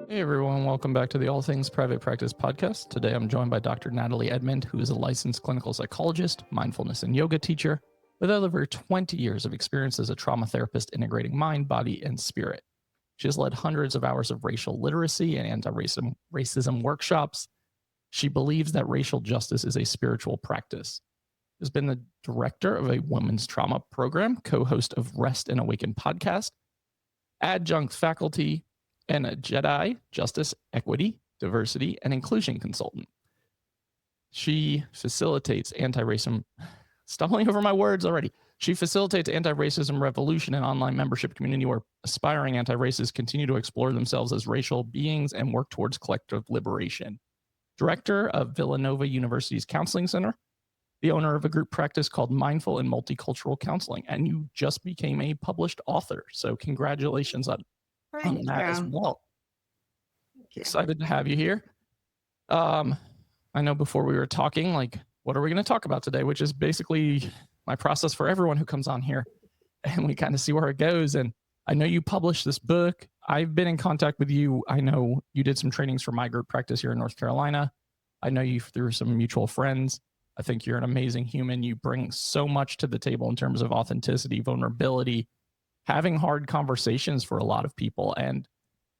Hey everyone, welcome back to the All Things Private Practice podcast. Today I'm joined by Dr. Nathalie Edmond, who is a licensed clinical psychologist, mindfulness and yoga teacher with over 20 years of experience as a trauma therapist integrating mind, body, and spirit. She has led hundreds of hours of racial literacy and anti-racism workshops. She believes that racial justice is a spiritual practice. Has been the director of a women's trauma program, co-host of Rest and Awaken podcast, adjunct faculty, and a Jedi Justice, Equity, Diversity, and Inclusion consultant. She facilitates anti-racism, stumbling over my words already. She facilitates anti-racism revolution and online membership community where aspiring anti-racists continue to explore themselves as racial beings and work towards collective liberation. Director of Villanova University's Counseling Center, the owner of a group practice called Mindful and Multicultural Counseling, and you just became a published author. So congratulations on that as well. Excited to have you here. I know before we were talking, like, what are we going to talk about today? Which is basically my process for everyone who comes on here, and we kind of see where it goes. And I know you published this book. I've been in contact with you. I know you did some trainings for my group practice here in North Carolina. I know you through some mutual friends. I think you're an amazing human. You bring so much to the table in terms of authenticity, vulnerability, having hard conversations for a lot of people. And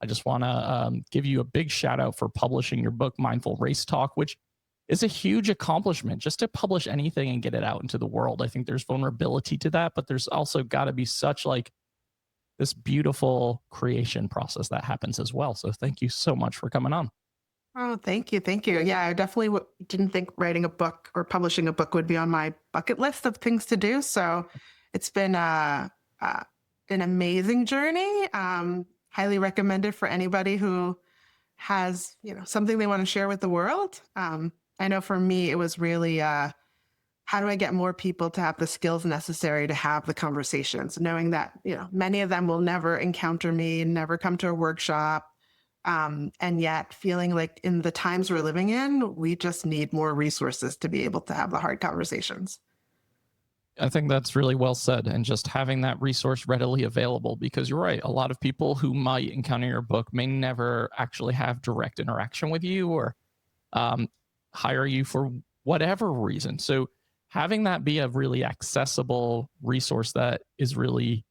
I just want to give you a big shout out for publishing your book, Mindful Race Talk, which is a huge accomplishment just to publish anything and get it out into the world. I think there's vulnerability to that, but there's also got to be such like this beautiful creation process that happens as well. So thank you so much for coming on. Oh, thank you. Thank you. Yeah, I definitely didn't think writing a book or publishing a book would be on my bucket list of things to do. So it's been an amazing journey. Highly recommended for anybody who has, something they want to share with the world. I know for me, it was really, how do I get more people to have the skills necessary to have the conversations, knowing that, many of them will never encounter me, never come to a workshop. And yet feeling like in the times we're living in, we just need more resources to be able to have the hard conversations. I think that's really well said. And just having that resource readily available, because you're right. A lot of people who might encounter your book may never actually have direct interaction with you or hire you for whatever reason. So having that be a really accessible resource that is really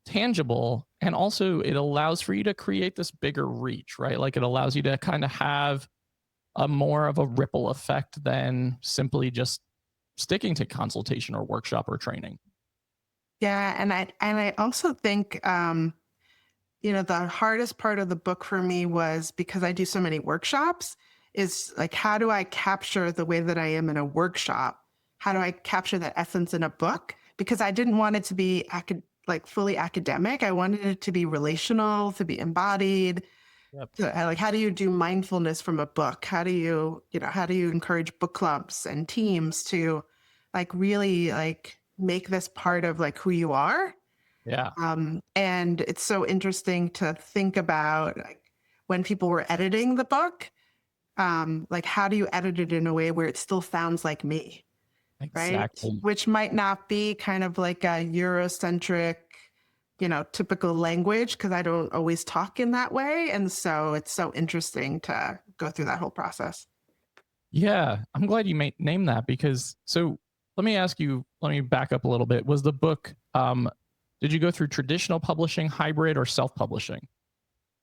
tangible, and also it allows for you to create this bigger reach, right? Like it allows you to kind of have a more of a ripple effect than simply just sticking to consultation or workshop or training. Yeah, and I also think the hardest part of the book for me was because I do so many workshops is like, how do I capture the way that I am in a workshop? How do I capture that essence in a book? Because I didn't want it to be fully academic. I wanted it to be relational, to be embodied. Yep. So, how do you do mindfulness from a book? How do you encourage book clubs and teams to really make this part of who you are? Yeah. And it's so interesting to think about when people were editing the book, how do you edit it in a way where it still sounds like me? Exactly. Right? Which might not be kind of like a Eurocentric, typical language, because I don't always talk in that way. And so it's so interesting to go through that whole process. Yeah, I'm glad you named that because, so let me back up a little bit. Was the book, did you go through traditional publishing, hybrid, or self-publishing?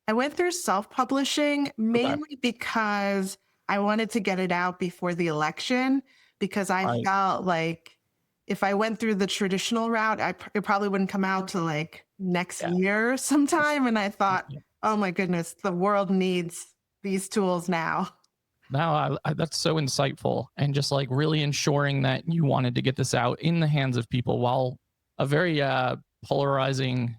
I went through self-publishing mainly because I wanted to get it out before the election, because I felt like if I went through the traditional route, it probably wouldn't come out to next year sometime. And I thought, oh my goodness, the world needs these tools now. Now, that's so insightful, and just really ensuring that you wanted to get this out in the hands of people while a very polarizing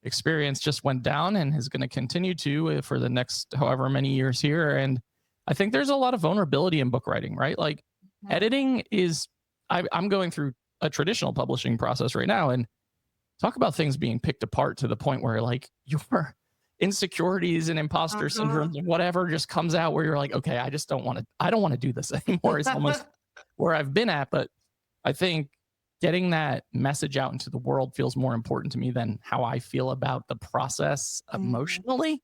experience just went down and is going to continue to for the next however many years here. And I think there's a lot of vulnerability in book writing, right? Editing is, I'm going through a traditional publishing process right now, and talk about things being picked apart to the point where your insecurities and imposter syndrome and whatever just comes out where you're like, okay, I don't want to do this anymore. It's almost where I've been at. But I think getting that message out into the world feels more important to me than how I feel about the process emotionally.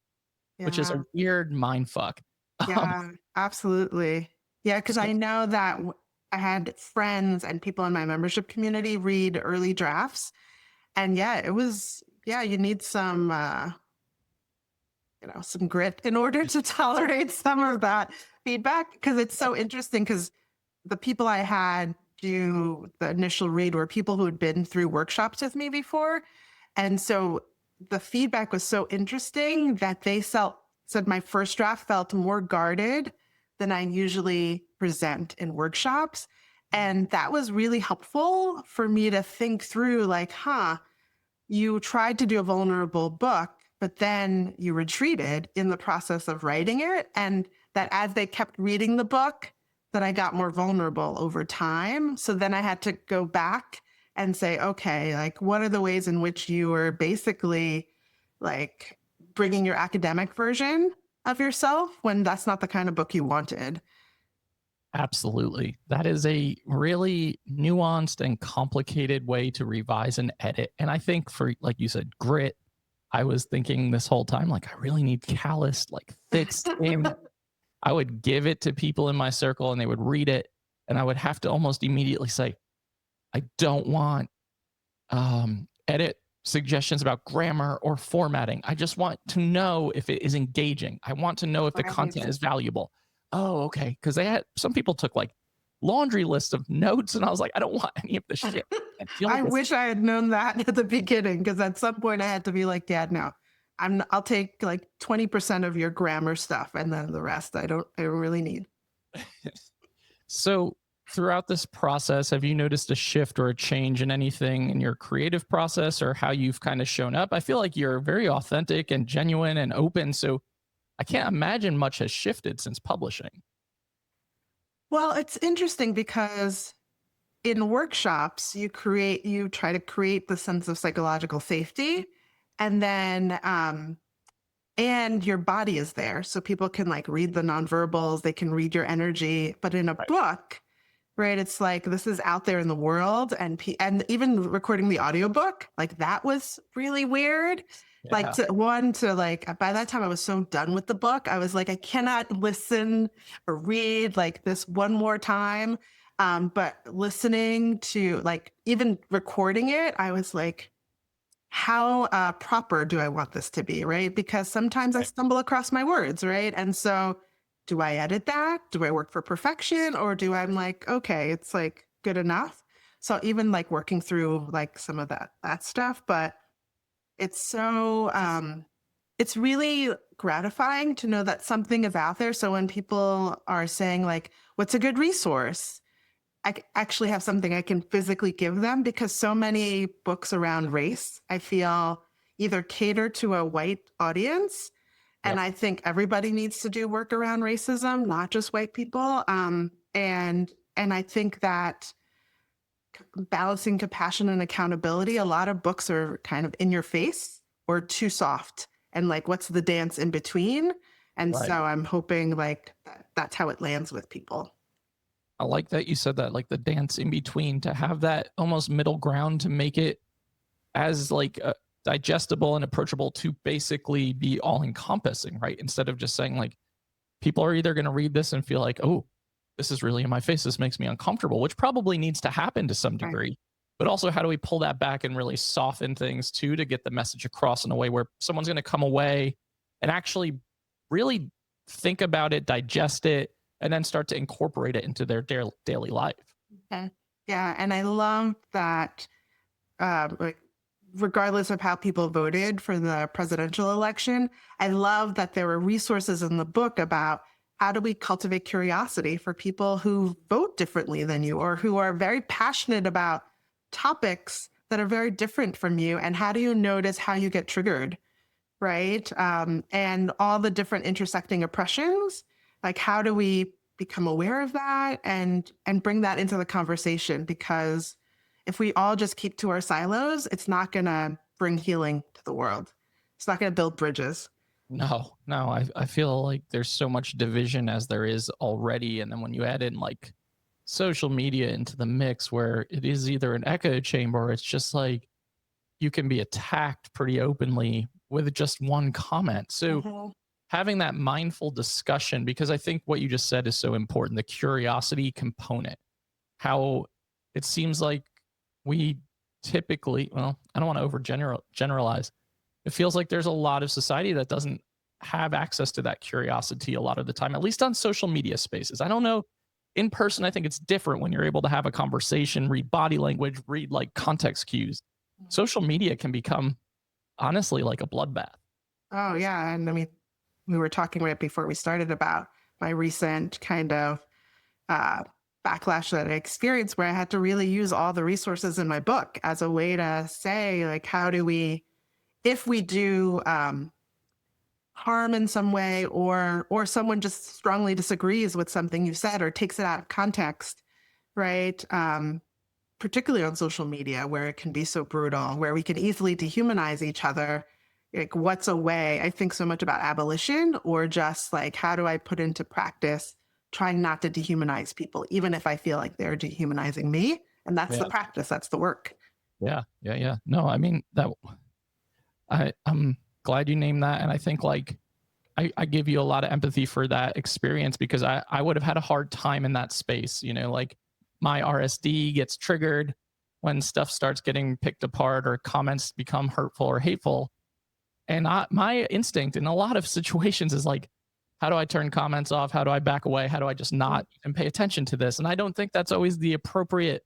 which is Yeah. a weird mind fuck. Um, Yeah, absolutely. Yeah, because so I know that I had friends and people in my membership community read early drafts. And yeah, it was, yeah, you need some, some grit in order to tolerate some of that feedback. Because it's so interesting because the people I had do the initial read were people who had been through workshops with me before. And so the feedback was so interesting that they said my first draft felt more guarded than I usually present in workshops. And that was really helpful for me to think through like, you tried to do a vulnerable book, but then you retreated in the process of writing it. And that as they kept reading the book, that I got more vulnerable over time. So then I had to go back and say, okay, like, what are the ways in which you were basically like bringing your academic version of yourself when that's not the kind of book you wanted? absolutely. That is a really nuanced and complicated way to revise and edit. And I think for, like you said, grit, I was thinking this whole time, like, I really need calloused, like thick skin. I would give it to people in my circle and they would read it. And I would have to almost immediately say, I don't want edit suggestions about grammar or formatting. I just want to know if it is engaging. I want to know if the content Right. is valuable. Oh, okay. Because they had some people took like laundry lists of notes, and I was like, I don't want any of this shit. I feel I like it's wish I had known that at the beginning because at some point I had to be like, Dad, no, I'll take like 20% of your grammar stuff and then the rest I don't really need. so. Throughout this process, have you noticed a shift or a change in anything in your creative process or how you've kind of shown up? I feel like you're very authentic and genuine and open. So I can't imagine much has shifted since publishing. Well, it's interesting because in workshops, you try to create the sense of psychological safety and then and your body is there so people can like read the nonverbals, they can read your energy, but in a Right. book, right, it's like this is out there in the world and even recording the audiobook, like that was really weird. Like Yeah. to like by that time I was so done with the book. I was like I cannot listen or read like this one more time. But listening to like even recording it, I was like how proper do I want this to be, right? Because sometimes I Right. stumble across my words, right? And so do I edit that? Do I work for perfection? Or do I'm like, okay, it's like good enough? So even like working through like some of that stuff, but it's so it's really gratifying to know that something is out there. So when people are saying like, what's a good resource? Actually have something I can physically give them because so many books around race, I feel either cater to a white audience. And Yep. I think everybody needs to do work around racism, not just white people. And I think that balancing compassion and accountability, a lot of books are kind of in your face or too soft. And like, what's the dance in between? And Right. so I'm hoping like that's how it lands with people. I like that you said that, like the dance in between, to have that almost middle ground to make it as like digestible and approachable to basically be all encompassing, right? Instead of just saying like people are either going to read this and feel like, oh, this is really in my face. This makes me uncomfortable, which probably needs to happen to some Right. degree. But also, how do we pull that back and really soften things too to get the message across in a way where someone's going to come away and actually really think about it, digest it, and then start to incorporate it into their daily life? Okay. Yeah. And I love that like regardless of how people voted for the presidential election, I love that there were resources in the book about how do we cultivate curiosity for people who vote differently than you or who are very passionate about topics that are very different from you. And how do you notice how you get triggered, right? And all the different intersecting oppressions. Like, how do we become aware of that and bring that into the conversation? Because if we all just keep to our silos, it's not going to bring healing to the world. It's not going to build bridges. No, no, I feel like there's so much division as there is already. And then when you add in like social media into the mix, where it is either an echo chamber, or it's just like you can be attacked pretty openly with just one comment. So Mhm. having that mindful discussion, because I think what you just said is so important, the curiosity component. How it seems like we typically, well, I don't want to generalize. It feels like there's a lot of society that doesn't have access to that curiosity a lot of the time, at least on social media spaces. I don't know. In person, I think it's different when you're able to have a conversation, read body language, read like context cues. Social media can become honestly like a bloodbath. Oh, yeah. And I mean, we were talking right before we started about my recent kind of uh, backlash that I experienced, where I had to really use all the resources in my book as a way to say, like, how do we, if we do harm in some way, or someone just strongly disagrees with something you said or takes it out of context, right? Particularly on social media, where it can be so brutal, where we can easily dehumanize each other. Like, what's a way? I think so much about abolition, or just like, how do I put into practice trying not to dehumanize people, even if I feel like they're dehumanizing me? And that's Yeah. the practice. That's the work. Yeah. No, I mean that. I'm glad you named that, and I think like I give you a lot of empathy for that experience, because I would have had a hard time in that space. You know, like my RSD gets triggered when stuff starts getting picked apart or comments become hurtful or hateful. And my instinct in a lot of situations is like, how do I turn comments off? How do I back away? How do I just not even pay attention to this? And I don't think that's always the appropriate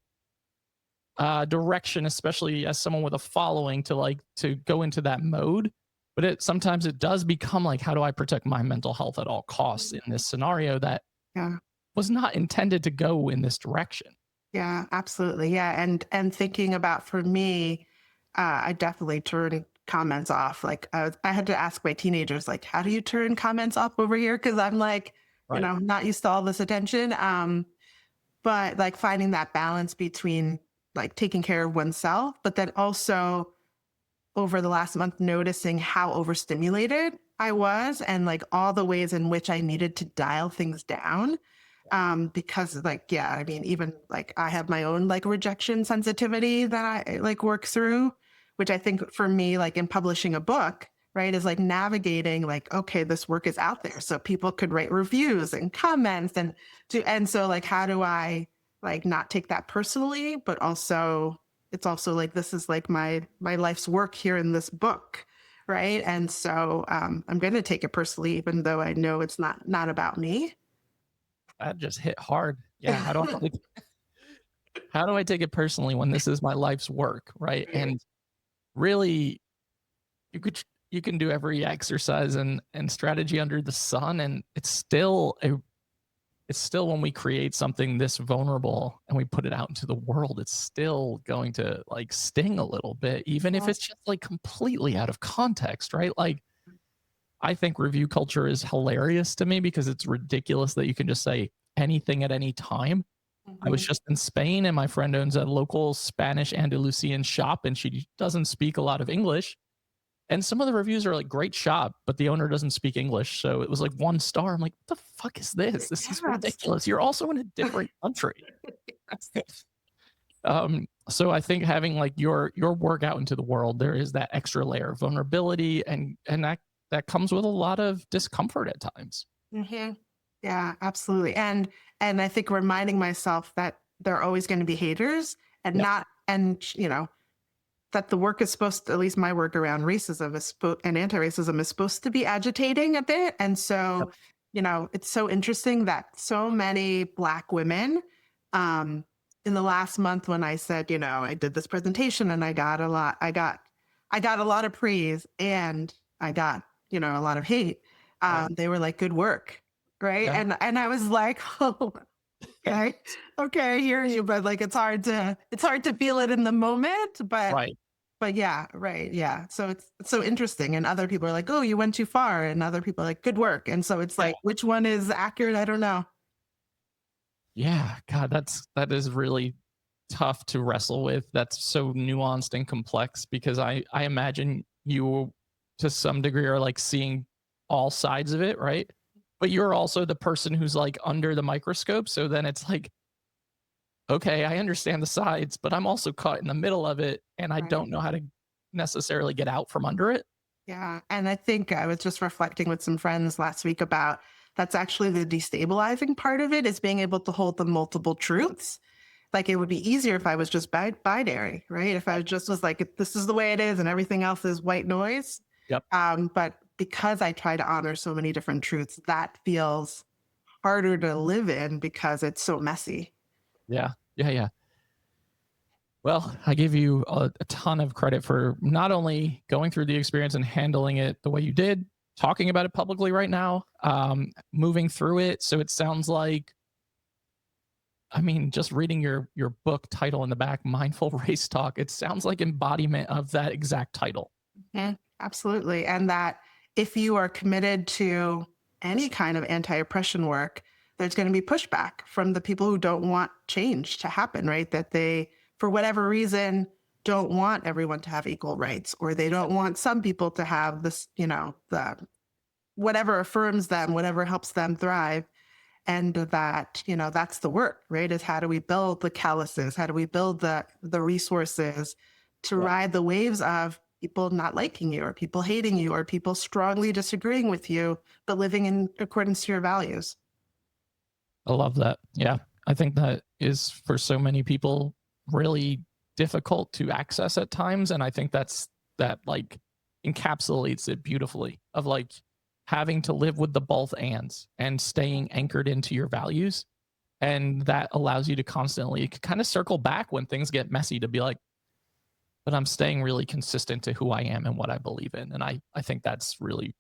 direction, especially as someone with a following, to go into that mode. But sometimes it does become like, how do I protect my mental health at all costs in this scenario that Yeah. was not intended to go in this direction? Yeah, absolutely. Yeah. And thinking about, for me, I definitely turned comments off. Like, I had to ask my teenagers, like, how do you turn comments off over here? Cause I'm like, Right. not used to all this attention. But like finding that balance between like taking care of oneself, but then also over the last month, noticing how overstimulated I was, and like all the ways in which I needed to dial things down. Because like, yeah, I mean, even like I have my own like rejection sensitivity that I like work through, which I think for me, like in publishing a book, right, is like navigating like, okay, this work is out there, so people could write reviews and comments and so like, how do I like not take that personally, but also it's also like, this is like my life's work here in this book, right? And so I'm going to take it personally, even though I know it's not about me. That just hit hard. Yeah. How do I take it personally when this is my life's work? Right. And really, you could you can do every exercise and strategy under the sun, and it's still, when we create something this vulnerable and we put it out into the world, it's still going to like sting a little bit, even if it's just like completely out of context, right? Like, I think review culture is hilarious to me because it's ridiculous that you can just say anything at any time. I was just in Spain, and my friend owns a local Spanish Andalusian shop, and she doesn't speak a lot of English. And some of the reviews are like, great shop, but the owner doesn't speak English. So it was like 1 star. I'm like, what the fuck is this? This is ridiculous. You're also in a different country. So I think having like your work out into the world, there is that extra layer of vulnerability, and that comes with a lot of discomfort at times. Mhm. Yeah, absolutely. And I think reminding myself that there are always going to be haters, and Yep. not, and that the work is supposed to, at least my work around racism and anti-racism is supposed to be agitating a bit. And so, Yep. it's so interesting that so many Black women, in the last month, when I said, I did this presentation and I got a lot of praise, and I got, a lot of hate. They were like, good work. Right. Yeah. And I was like, oh, okay. Okay, I hear you, but like, it's hard to feel it in the moment, Right. but yeah, right. Yeah. So it's so interesting. And other people are like, oh, you went too far. And other people are like, good work. And so it's like, which one is accurate? I don't know. Yeah. God, that is really tough to wrestle with. That's so nuanced and complex, because I imagine you to some degree are like seeing all sides of it, right? But you're also the person who's like under the microscope. So then it's like, okay, I understand the sides, but I'm also caught in the middle of it, and I Right. don't know how to necessarily get out from under it. Yeah. And I think I was just reflecting with some friends last week about that's actually the destabilizing part of it is being able to hold the multiple truths. Like it would be easier if I was just binary, right? If I just was like, this is the way it is and everything else is white noise. Yep. But because I try to honor so many different truths, that feels harder to live in because it's so messy. Yeah. Yeah. Yeah. Well, I give you a ton of credit for not only going through the experience and handling it the way you did, talking about it publicly right now, moving through it. So it sounds like, I mean, just reading your book title in the back, Mindful Race Talk, it sounds like embodiment of that exact title. Yeah, absolutely. And that if you are committed to any kind of anti-oppression work, there's going to be pushback from the people who don't want change to happen, right? That they, for whatever reason, don't want everyone to have equal rights, or they don't want some people to have this, the whatever affirms them, whatever helps them thrive. And that, that's the work, right? Is how do we build the calluses? How do we build the resources to ride the waves of people not liking you or people hating you or people strongly disagreeing with you, but living in accordance to your values? I love that. Yeah. I think that is for so many people really difficult to access at times. And I think that like encapsulates it beautifully of like having to live with the both ands and staying anchored into your values. And that allows you to constantly kind of circle back when things get messy to be like, but I'm staying really consistent to who I am and what I believe in. And I think that's really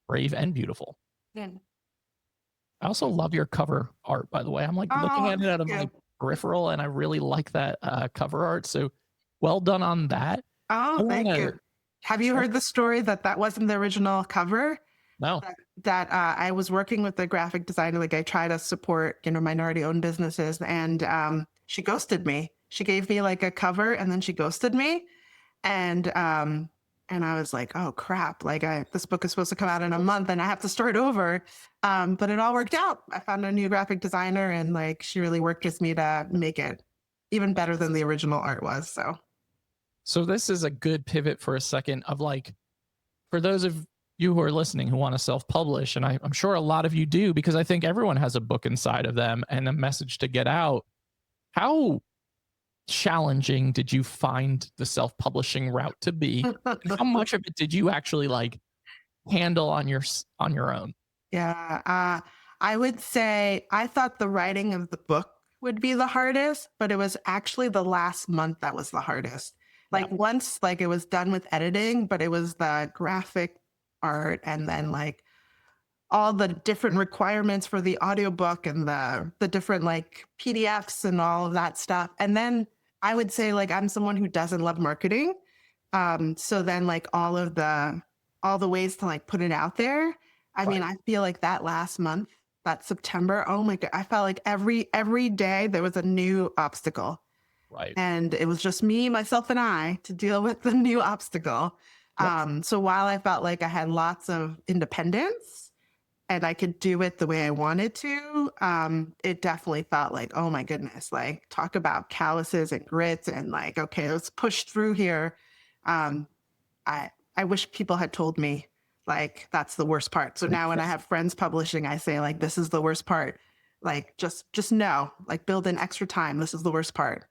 brave and beautiful. Yeah. I also love your cover art, by the way. I'm like looking at it out of my peripheral and I really like that cover art. So well done on that. Oh, thank you. Have you heard the story that wasn't the original cover? No. That I was working with a graphic designer. Like I try to support, minority owned businesses, and she ghosted me. She gave me like a cover and then she ghosted me. And I was like, oh crap, like this book is supposed to come out in a month and I have to start over. But it all worked out. I found a new graphic designer and like she really worked with me to make it even better than the original art was. So this is a good pivot for a second of like, for those of you who are listening who want to self-publish, and I'm sure a lot of you do, because I think everyone has a book inside of them and a message to get out. How challenging did you find the self-publishing route to be? How much of it did you actually like handle on your own? Yeah, I would say I thought the writing of the book would be the hardest, but it was actually the last month that was the hardest. Like once like it was done with editing, but it was the graphic art and then like all the different requirements for the audiobook and the different like PDFs and all of that stuff. And then I would say like I'm someone who doesn't love marketing. So then like all the ways to like put it out there. I mean, I feel like that last month, that September, oh my God, I felt like every day there was a new obstacle. Right. And it was just me, myself, and I to deal with the new obstacle. So while I felt like I had lots of independence and I could do it the way I wanted to, it definitely felt like, oh my goodness, like talk about calluses and grits and like, okay, let's push through here. I wish people had told me like, that's the worst part. So now when I have friends publishing, I say like, this is the worst part. Like, just know, like build in extra time. This is the worst part.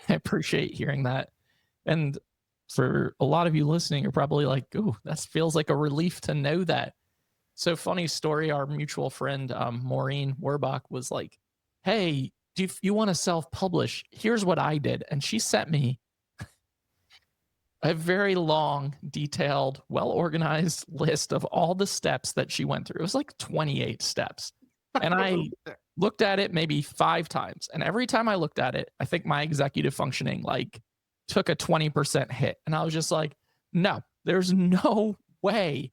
I appreciate hearing that. And for a lot of you listening, you're probably like, oh, that feels like a relief to know that. So funny story, our mutual friend, Maureen Werbach was like, hey, do you want to self-publish? Here's what I did. And she sent me a very long, detailed, well-organized list of all the steps that she went through. It was like 28 steps. And I looked at it maybe 5 times. And every time I looked at it, I think my executive functioning like took a 20% hit. And I was just like, no, there's no way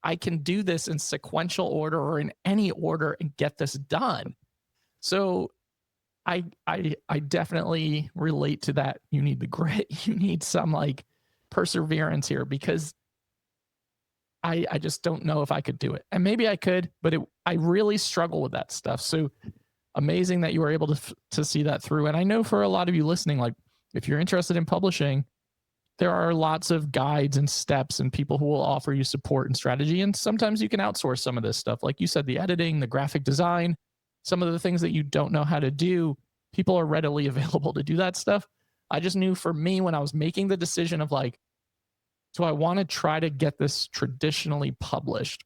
I can do this in sequential order or in any order and get this done. So I definitely relate to that. You need the grit. You need some like perseverance here, because I just don't know if I could do it. And maybe I could, but I really struggle with that stuff. So amazing that you were able to see that through. And I know for a lot of you listening, like if you're interested in publishing, there are lots of guides and steps and people who will offer you support and strategy. And sometimes you can outsource some of this stuff. Like you said, the editing, the graphic design, some of the things that you don't know how to do, people are readily available to do that stuff. I just knew for me when I was making the decision of like, so I want to try to get this traditionally published.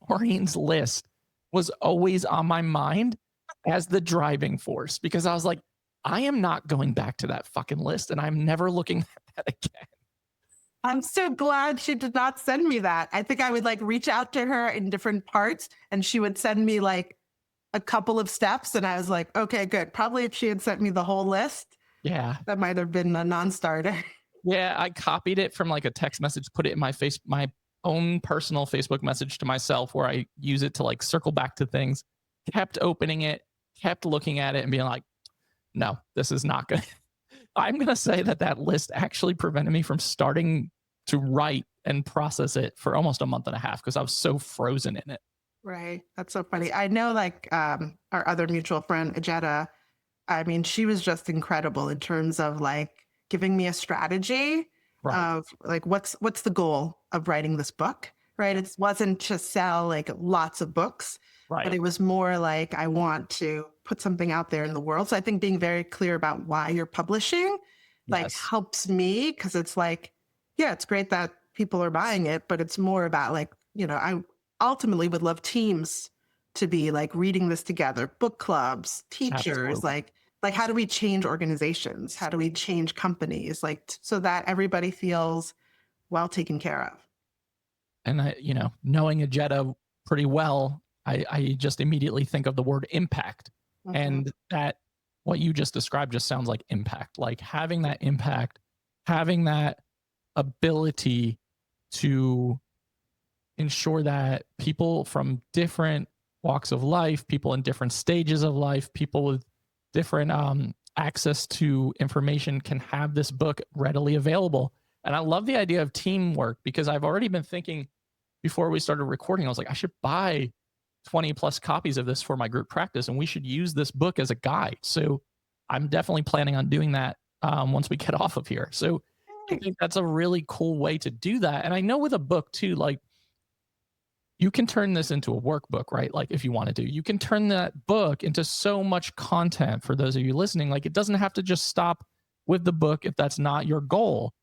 Maureen's list was always on my mind as the driving force because I was like, I am not going back to that fucking list and I'm never looking at that again. I'm so glad she did not send me that. I think I would like reach out to her in different parts and she would send me like a couple of steps. And I was like, okay, good. Probably if she had sent me the whole list, Yeah. that might have been a non-starter. Yeah. I copied it from like a text message, put it in my own personal Facebook message to myself where I use it to like circle back to things, kept opening it, kept looking at it and being like, no, this is not good. I'm going to say that list actually prevented me from starting to write and process it for almost a month and a half because I was so frozen in it. Right. That's so funny. I know like our other mutual friend, 𝗁𝗲𝗄, I mean, she was just incredible in terms of like giving me a strategy of like, what's the goal of writing this book, right? It wasn't to sell like lots of books, but it was more like, I want to put something out there in the world. So I think being very clear about why you're publishing like helps me because it's like, yeah, it's great that people are buying it, but it's more about like, I ultimately would love teams to be like reading this together, book clubs, teachers, like how do we change organizations? How do we change companies? Like so that everybody feels well taken care of. And knowing 𝗁𝗲𝗄 pretty well, I just immediately think of the word impact. And that what you just described just sounds like impact, like having that impact, having that ability to ensure that people from different walks of life, people in different stages of life, people with different access to information can have this book readily available. And I love the idea of teamwork because I've already been thinking before we started recording, I was like, I should buy 20 plus copies of this for my group practice and we should use this book as a guide. So I'm definitely planning on doing that once we get off of here. So I think that's a really cool way to do that. And I know with a book too, like you can turn this into a workbook, right? Like if you want to do, you can turn that book into so much content for those of you listening. Like it doesn't have to just stop with the book if that's not your goal.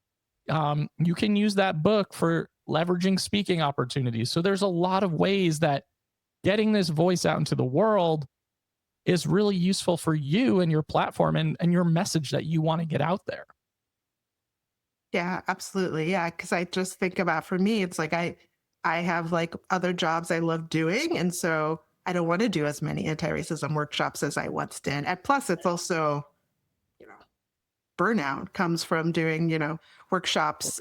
You can use that book for leveraging speaking opportunities. So there's a lot of ways that getting this voice out into the world is really useful for you and your platform and your message that you want to get out there. Yeah, absolutely. Yeah. Cause I just think about for me, it's like I have like other jobs I love doing. And so I don't want to do as many anti-racism workshops as I once did. And plus it's also, burnout comes from doing, workshops,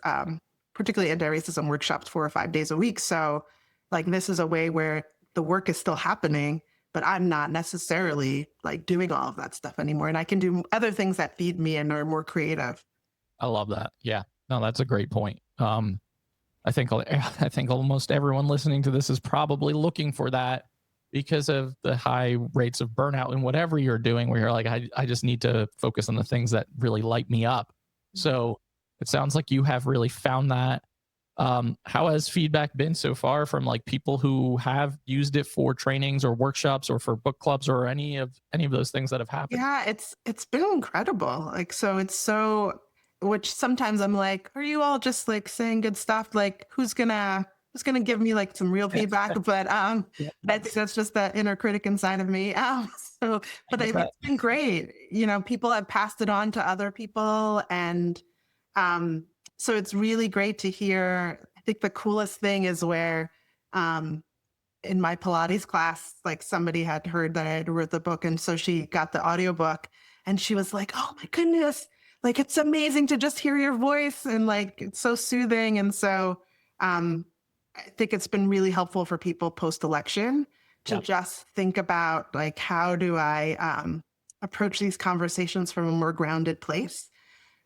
particularly anti-racism workshops 4 or 5 days a week. So like this is a way where the work is still happening, but I'm not necessarily like doing all of that stuff anymore. And I can do other things that feed me and are more creative. I love that. Yeah, no, that's a great point. I think almost everyone listening to this is probably looking for that because of the high rates of burnout and whatever you're doing where you're like, I just need to focus on the things that really light me up. So it sounds like you have really found that. How has feedback been so far from like people who have used it for trainings or workshops or for book clubs or any of those things that have happened? Yeah, it's been incredible. Like, so it's so, which sometimes I'm like, are you all just like saying good stuff? Like who's gonna give me like some real feedback? But I think that's just that inner critic inside of me. But it's been great. People have passed it on to other people. And so it's really great to hear. I think the coolest thing is where in my Pilates class, like somebody had heard that I had wrote the book. And so she got the audiobook and she was like, oh my goodness, like it's amazing to just hear your voice and like it's so soothing. And so I think it's been really helpful for people post-election to just think about like, how do I approach these conversations from a more grounded place?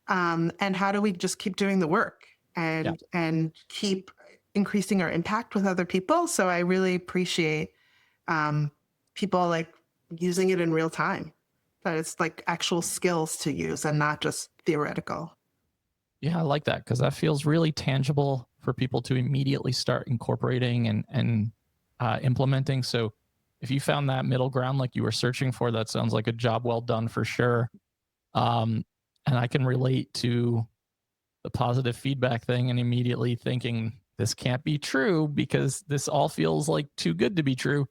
And how do we just keep doing the work and keep increasing our impact with other people? So I really appreciate people like using it in real time, that it's like actual skills to use and not just theoretical. Yeah, I like that because that feels really tangible for people to immediately start incorporating and implementing. So if you found that middle ground like you were searching for, that sounds like a job well done for sure. Um, and I can relate to the positive feedback thing and immediately thinking this can't be true because this all feels like too good to be true.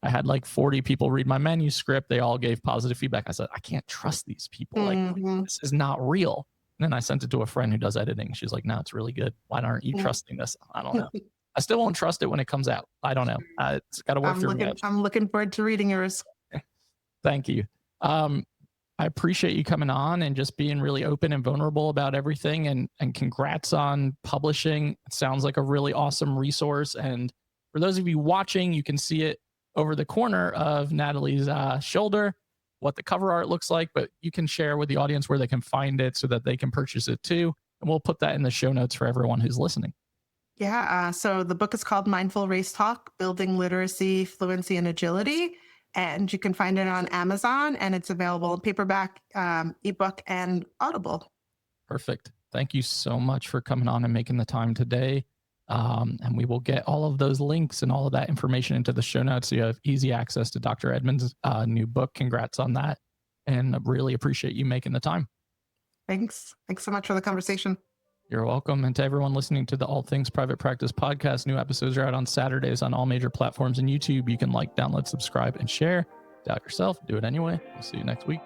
I had like 40 people read my manuscript. They all gave positive feedback. I said, I can't trust these people. Like, Mhm. this is not real. And then I sent it to a friend who does editing. She's like, no, it's really good. Why aren't you trusting this? I don't know. I still won't trust it when it comes out. I don't know. It's got to work through me. I'm looking forward to reading yours. Thank you. I appreciate you coming on and just being really open and vulnerable about everything. And congrats on publishing. It sounds like a really awesome resource. And for those of you watching, you can see it over the corner of Nathalie's shoulder, what the cover art looks like, but you can share with the audience where they can find it so that they can purchase it too. And we'll put that in the show notes for everyone who's listening. Yeah. So the book is called Mindful Race Talk, Building Literacy, Fluency, and Agility. And you can find it on Amazon, and it's available in paperback, ebook, and Audible. Perfect. Thank you so much for coming on and making the time today. And we will get all of those links and all of that information into the show notes so you have easy access to Dr. Edmond's new book. Congrats on that. And I really appreciate you making the time. Thanks. Thanks so much for the conversation. You're welcome. And to everyone listening to the All Things Private Practice podcast, new episodes are out on Saturdays on all major platforms and YouTube. You can like, download, subscribe, and share. Doubt yourself. Do it anyway. We'll see you next week.